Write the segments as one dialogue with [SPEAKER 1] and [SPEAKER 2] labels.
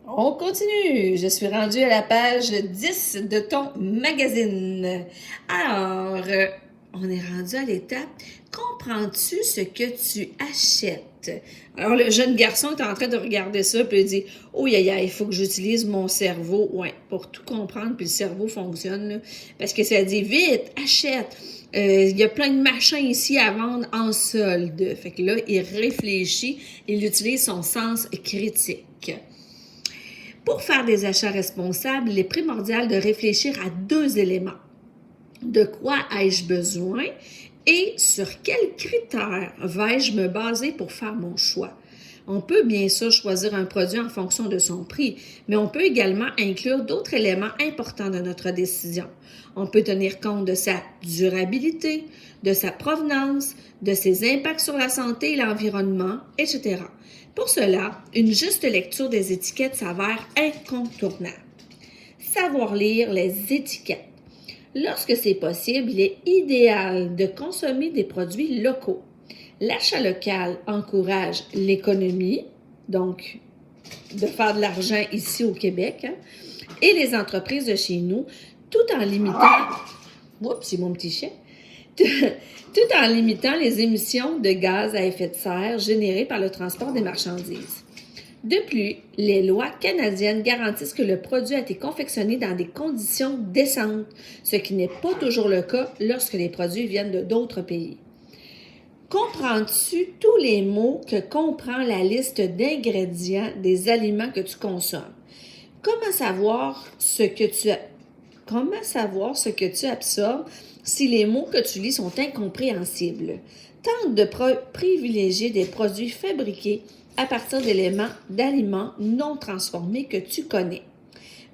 [SPEAKER 1] On continue. Je suis rendue à la page 10 de ton magazine. Alors, on est rendu à l'étape. Comprends-tu ce que tu achètes? Alors, le jeune garçon est en train de regarder ça, puis il dit, oh, il faut que j'utilise mon cerveau. Ouais, pour tout comprendre, puis le cerveau fonctionne, là, parce que ça dit, vite, achète. Il y a plein de machins ici à vendre en solde. Fait que là, il réfléchit, il utilise son sens critique. Pour faire des achats responsables, il est primordial de réfléchir à deux éléments. De quoi ai-je besoin et sur quels critères vais-je me baser pour faire mon choix? On peut bien sûr choisir un produit en fonction de son prix, mais on peut également inclure d'autres éléments importants de notre décision. On peut tenir compte de sa durabilité, de sa provenance, de ses impacts sur la santé et l'environnement, etc. Pour cela, une juste lecture des étiquettes s'avère incontournable. Savoir lire les étiquettes. Lorsque c'est possible, il est idéal de consommer des produits locaux. L'achat local encourage l'économie, donc de faire de l'argent ici au Québec, et les entreprises de chez nous, tout en limitant... Oups, c'est mon petit chien. Tout en limitant les émissions de gaz à effet de serre générées par le transport des marchandises. De plus, les lois canadiennes garantissent que le produit a été confectionné dans des conditions décentes, ce qui n'est pas toujours le cas lorsque les produits viennent de d'autres pays. Comprends-tu tous les mots que comprend la liste d'ingrédients des aliments que tu consommes? Comment savoir ce que tu absorbes si les mots que tu lis sont incompréhensibles? Tente de privilégier des produits fabriqués à partir d'aliments non transformés que tu connais.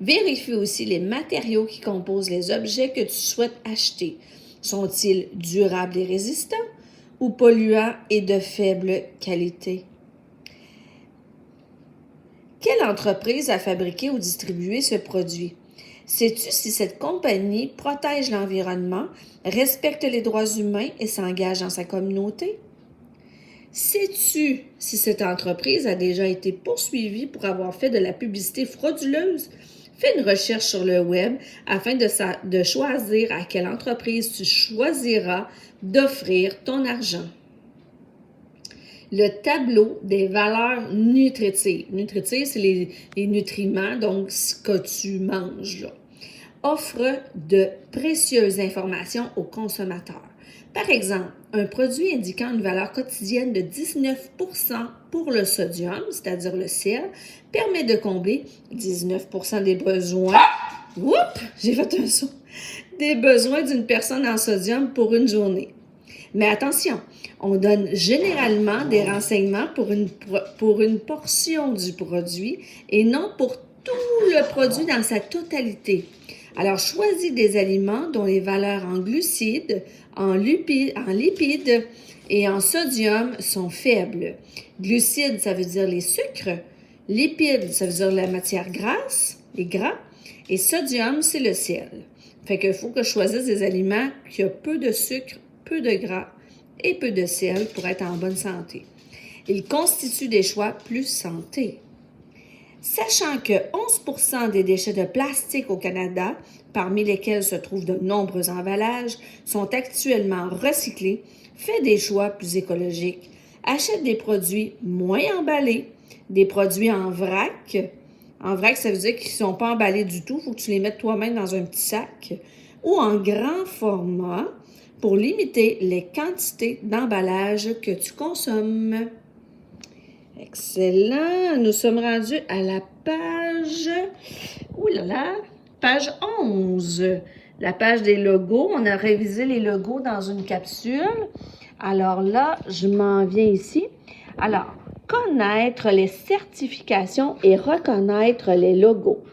[SPEAKER 1] Vérifie aussi les matériaux qui composent les objets que tu souhaites acheter. Sont-ils durables et résistants ou polluants et de faible qualité? Quelle entreprise a fabriqué ou distribué ce produit? Sais-tu si cette compagnie protège l'environnement, respecte les droits humains et s'engage dans sa communauté? Sais-tu si cette entreprise a déjà été poursuivie pour avoir fait de la publicité frauduleuse? Fais une recherche sur le web afin de choisir à quelle entreprise tu choisiras d'offrir ton argent. Le tableau des valeurs nutritives. Nutritives, c'est les nutriments, donc ce que tu manges, là. Offre de précieuses informations aux consommateurs. Par exemple, un produit indiquant une valeur quotidienne de 19% pour le sodium, c'est-à-dire le sel, permet de combler 19% des besoins. Oups, j'ai fait un saut. Des besoins d'une personne en sodium pour une journée. Mais attention, on donne généralement des renseignements pour une portion du produit et non pour tout le produit dans sa totalité. Alors, choisis des aliments dont les valeurs en glucides, en lipides et en sodium sont faibles. Glucides, ça veut dire les sucres. Lipides, ça veut dire la matière grasse, les gras. Et sodium, c'est le sel. Fait qu'il faut que je choisisse des aliments qui ont peu de sucre, peu de gras et peu de sel pour être en bonne santé. Ils constituent des choix plus santé. Sachant que 11% des déchets de plastique au Canada, parmi lesquels se trouvent de nombreux emballages, sont actuellement recyclés, fais des choix plus écologiques. Achète des produits moins emballés, des produits en vrac. En vrac, ça veut dire qu'ils ne sont pas emballés du tout, il faut que tu les mettes toi-même dans un petit sac. Ou en grand format pour limiter les quantités d'emballage que tu consommes. Excellent. Nous sommes rendus à la page... page 11. La page des logos. On a révisé les logos dans une capsule. Alors là, je m'en viens ici. Alors, connaître les certifications et reconnaître les logos.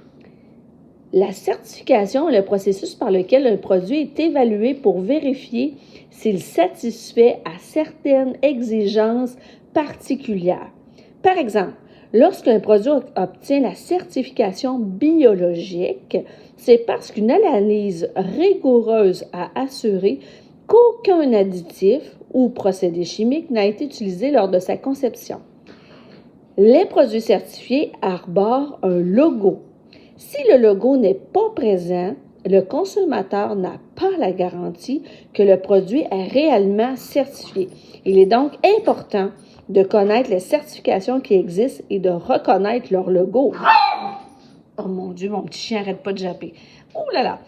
[SPEAKER 1] La certification est le processus par lequel un produit est évalué pour vérifier s'il satisfait à certaines exigences particulières. Par exemple, lorsqu'un produit obtient la certification biologique, c'est parce qu'une analyse rigoureuse a assuré qu'aucun additif ou procédé chimique n'a été utilisé lors de sa conception. Les produits certifiés arborent un logo. Si le logo n'est pas présent, le consommateur n'a pas la garantie que le produit est réellement certifié. Il est donc important de connaître les certifications qui existent et de reconnaître leur logo. Oh mon Dieu, mon petit chien n'arrête pas de japper. Oh là là!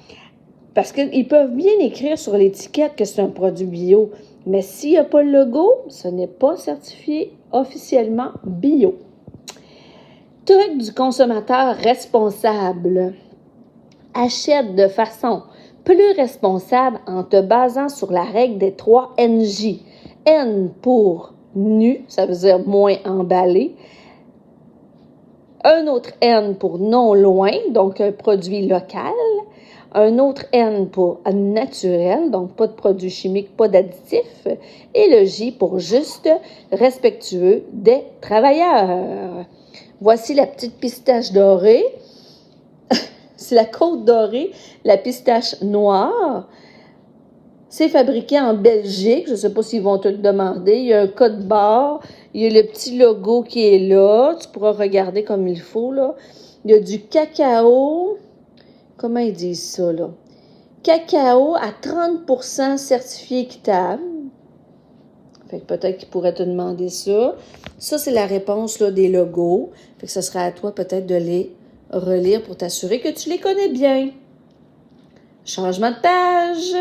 [SPEAKER 1] Parce qu'ils peuvent bien écrire sur l'étiquette que c'est un produit bio, mais s'il n'y a pas le logo, ce n'est pas certifié officiellement bio. Truc du consommateur responsable. Achète de façon plus responsable en te basant sur la règle des 3 NJ. N pour nu, ça veut dire moins emballé. Un autre N pour non loin, donc un produit local. Un autre N pour naturel, donc pas de produits chimiques, pas d'additifs. Et le J pour juste, respectueux des travailleurs. Voici la petite pistache dorée. C'est la côte dorée, la pistache noire. C'est fabriqué en Belgique. Je ne sais pas s'ils vont te le demander. Il y a un code barre. Il y a le petit logo qui est là. Tu pourras regarder comme il faut, là. Il y a du cacao. Comment ils disent ça, là? Cacao à 30% certifié équitable. Fait que peut-être qu'ils pourraient te demander ça. Ça, c'est la réponse là, des logos. Fait que ce sera à toi peut-être de les relire pour t'assurer que tu les connais bien. Changement de page.